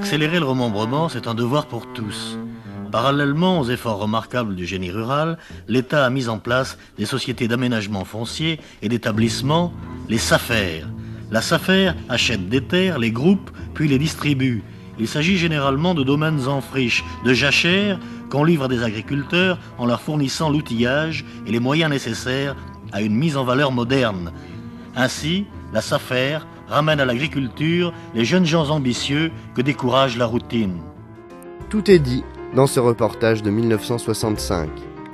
Accélérer le remembrement, c'est un devoir pour tous. Parallèlement aux efforts remarquables du génie rural, l'État a mis en place des sociétés d'aménagement foncier et d'établissement, les SAFER. La SAFER achète des terres, les groupe, puis les distribue. Il s'agit généralement de domaines en friche, de jachères qu'on livre à des agriculteurs en leur fournissant l'outillage et les moyens nécessaires à une mise en valeur moderne. Ainsi, la SAFER ramène à l'agriculture les jeunes gens ambitieux que décourage la routine. Tout est dit dans ce reportage de 1965.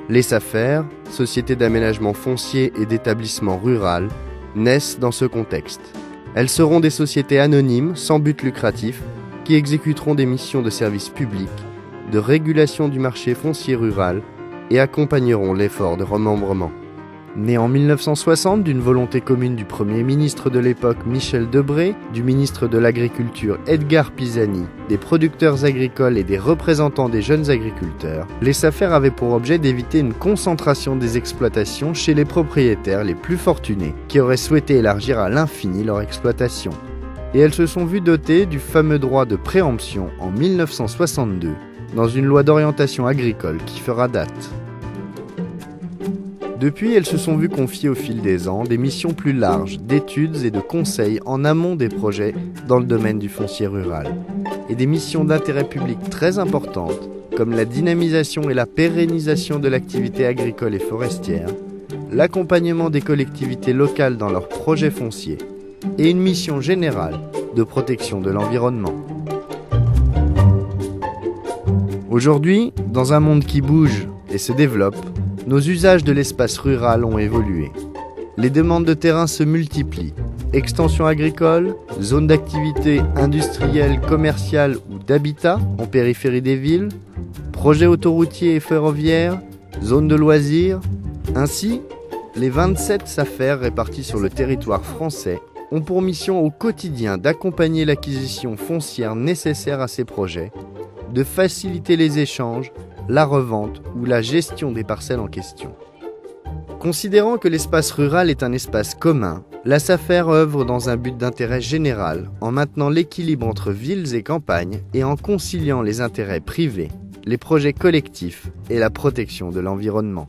Les SAFER, Sociétés d'aménagement foncier et d'établissement rural, naissent dans ce contexte. Elles seront des sociétés anonymes, sans but lucratif, qui exécuteront des missions de service public, de régulation du marché foncier rural et accompagneront l'effort de remembrement. Né en 1960 d'une volonté commune du Premier ministre de l'époque Michel Debré, du ministre de l'Agriculture Edgar Pisani, des producteurs agricoles et des représentants des jeunes agriculteurs, les SAFER avaient pour objet d'éviter une concentration des exploitations chez les propriétaires les plus fortunés, qui auraient souhaité élargir à l'infini leur exploitation. Et elles se sont vues dotées du fameux droit de préemption en 1962, dans une loi d'orientation agricole qui fera date. Depuis, elles se sont vues confier au fil des ans des missions plus larges d'études et de conseils en amont des projets dans le domaine du foncier rural, et des missions d'intérêt public très importantes, comme la dynamisation et la pérennisation de l'activité agricole et forestière, l'accompagnement des collectivités locales dans leurs projets fonciers, et une mission générale de protection de l'environnement. Aujourd'hui, dans un monde qui bouge et se développe, nos usages de l'espace rural ont évolué. Les demandes de terrain se multiplient. Extension agricole, zones d'activité industrielle, commerciale ou d'habitat en périphérie des villes, projets autoroutiers et ferroviaires, zones de loisirs. Ainsi, les 27 SAFER répartis sur le territoire français ont pour mission au quotidien d'accompagner l'acquisition foncière nécessaire à ces projets, de faciliter les échanges, la revente ou la gestion des parcelles en question. Considérant que l'espace rural est un espace commun, la SAFER œuvre dans un but d'intérêt général en maintenant l'équilibre entre villes et campagnes et en conciliant les intérêts privés, les projets collectifs et la protection de l'environnement.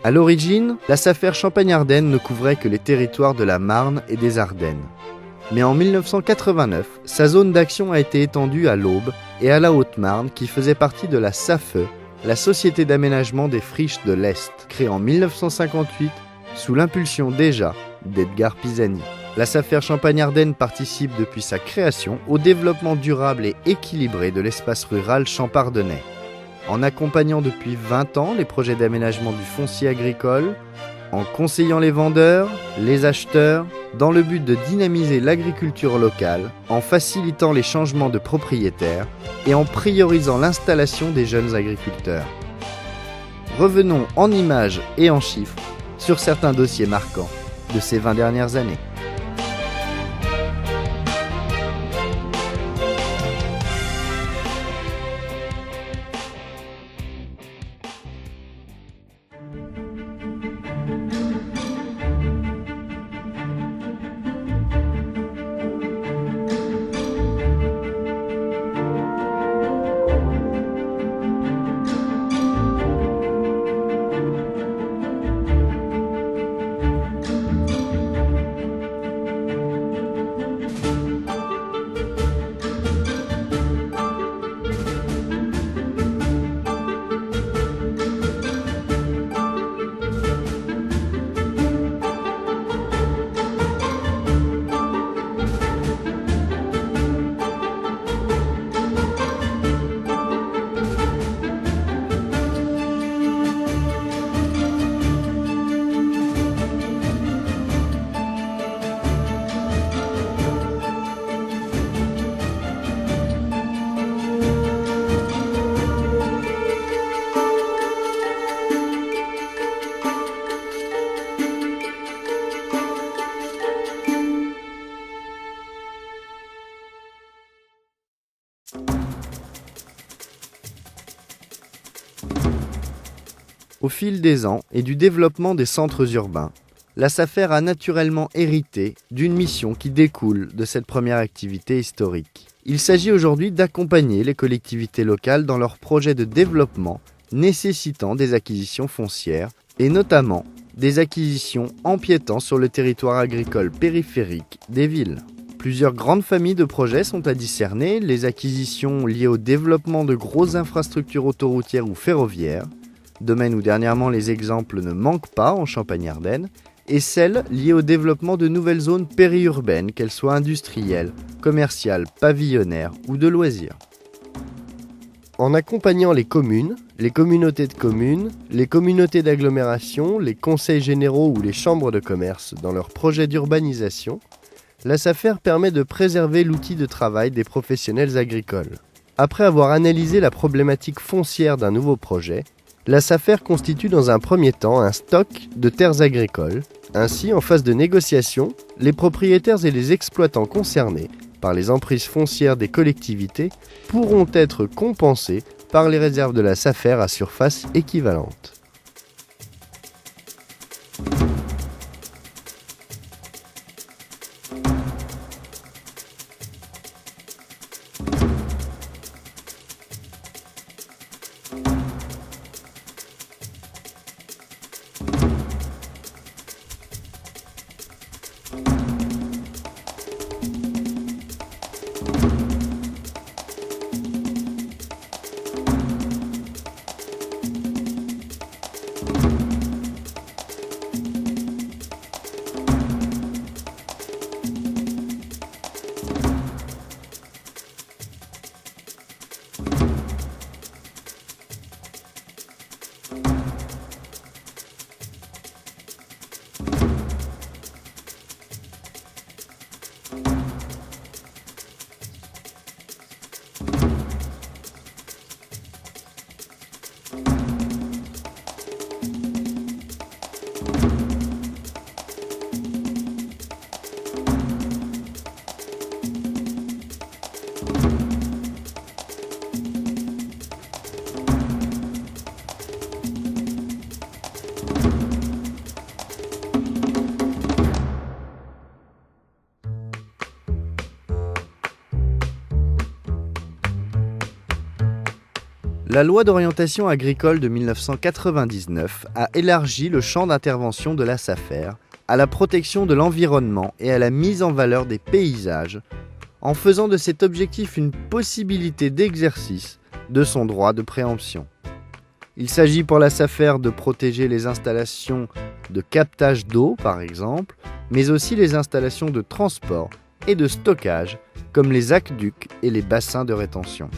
À l'origine, la SAFER Champagne-Ardenne ne couvrait que les territoires de la Marne et des Ardennes. Mais en 1989, sa zone d'action a été étendue à l'Aube et à la Haute-Marne qui faisait partie de la SAFE, la Société d'aménagement des friches de l'Est, créée en 1958 sous l'impulsion déjà d'Edgar Pisani. La SAFER Champagne-Ardenne participe depuis sa création au développement durable et équilibré de l'espace rural champardonnais. En accompagnant depuis 20 ans les projets d'aménagement du foncier agricole, en conseillant les vendeurs, les acheteurs, dans le but de dynamiser l'agriculture locale, en facilitant les changements de propriétaires et en priorisant l'installation des jeunes agriculteurs. Revenons en images et en chiffres sur certains dossiers marquants de ces 20 dernières années. Au fil des ans et du développement des centres urbains, la SAFER a naturellement hérité d'une mission qui découle de cette première activité historique. Il s'agit aujourd'hui d'accompagner les collectivités locales dans leurs projets de développement nécessitant des acquisitions foncières, et notamment des acquisitions empiétant sur le territoire agricole périphérique des villes. Plusieurs grandes familles de projets sont à discerner, les acquisitions liées au développement de grosses infrastructures autoroutières ou ferroviaires, domaine où dernièrement les exemples ne manquent pas en Champagne-Ardenne, et celles liées au développement de nouvelles zones périurbaines, qu'elles soient industrielles, commerciales, pavillonnaires ou de loisirs. En accompagnant les communes, les communautés de communes, les communautés d'agglomération, les conseils généraux ou les chambres de commerce dans leurs projets d'urbanisation, la SAFER permet de préserver l'outil de travail des professionnels agricoles. Après avoir analysé la problématique foncière d'un nouveau projet, la SAFER constitue dans un premier temps un stock de terres agricoles. Ainsi, en phase de négociation, les propriétaires et les exploitants concernés par les emprises foncières des collectivités pourront être compensés par les réserves de la SAFER à surface équivalente. La loi d'orientation agricole de 1999 a élargi le champ d'intervention de la SAFER à la protection de l'environnement et à la mise en valeur des paysages, en faisant de cet objectif une possibilité d'exercice de son droit de préemption. Il s'agit pour la SAFER de protéger les installations de captage d'eau, par exemple, mais aussi les installations de transport et de stockage, comme les aqueducs et les bassins de rétention.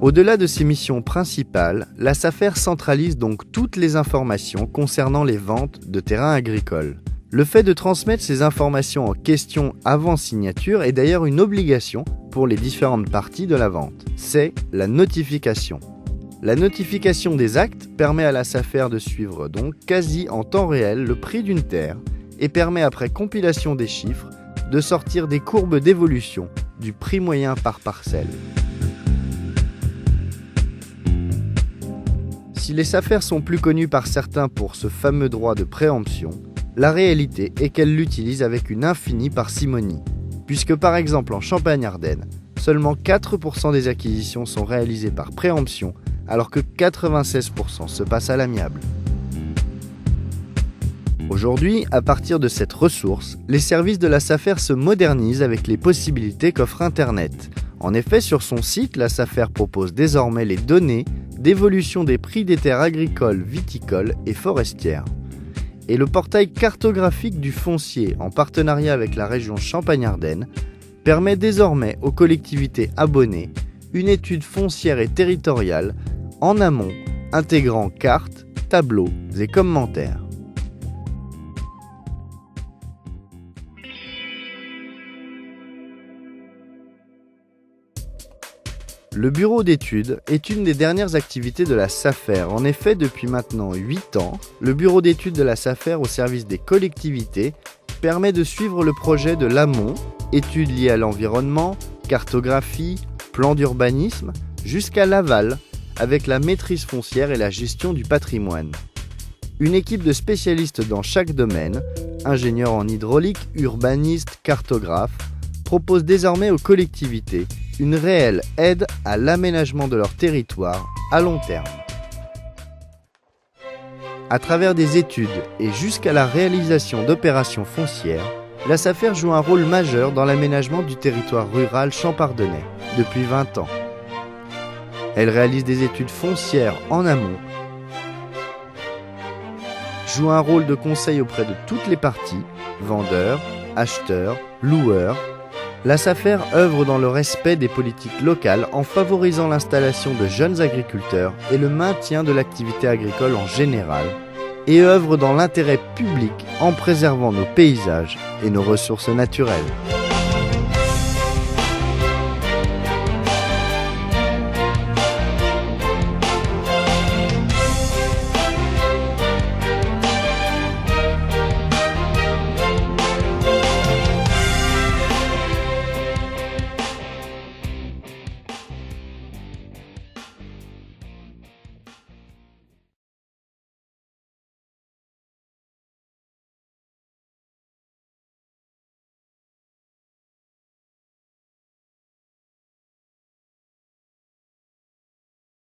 Au-delà de ses missions principales, la SAFER centralise donc toutes les informations concernant les ventes de terrains agricoles. Le fait de transmettre ces informations en question avant signature est d'ailleurs une obligation pour les différentes parties de la vente. C'est la notification. La notification des actes permet à la SAFER de suivre donc quasi en temps réel le prix d'une terre et permet après compilation des chiffres de sortir des courbes d'évolution du prix moyen par parcelle. Si les SAFER sont plus connus par certains pour ce fameux droit de préemption, la réalité est qu'elles l'utilisent avec une infinie parcimonie, puisque par exemple en Champagne-Ardenne, seulement 4% des acquisitions sont réalisées par préemption, alors que 96% se passent à l'amiable. Aujourd'hui, à partir de cette ressource, les services de la SAFER se modernisent avec les possibilités qu'offre Internet. En effet, sur son site, la SAFER propose désormais les données d'évolution des prix des terres agricoles, viticoles et forestières. Et le portail cartographique du foncier, en partenariat avec la région Champagne-Ardenne, permet désormais aux collectivités abonnées une étude foncière et territoriale en amont, intégrant cartes, tableaux et commentaires. Le bureau d'études est une des dernières activités de la SAFER. En effet, depuis maintenant 8 ans, le bureau d'études de la SAFER au service des collectivités permet de suivre le projet de l'amont, études liées à l'environnement, cartographie, plan d'urbanisme, jusqu'à l'aval, avec la maîtrise foncière et la gestion du patrimoine. Une équipe de spécialistes dans chaque domaine, ingénieurs en hydraulique, urbanistes, cartographes, propose désormais aux collectivités une réelle aide à l'aménagement de leur territoire à long terme. À travers des études et jusqu'à la réalisation d'opérations foncières, la SAFER joue un rôle majeur dans l'aménagement du territoire rural champardonnais depuis 20 ans. Elle réalise des études foncières en amont, joue un rôle de conseil auprès de toutes les parties, vendeurs, acheteurs, loueurs. La SAFER œuvre dans le respect des politiques locales en favorisant l'installation de jeunes agriculteurs et le maintien de l'activité agricole en général, et œuvre dans l'intérêt public en préservant nos paysages et nos ressources naturelles.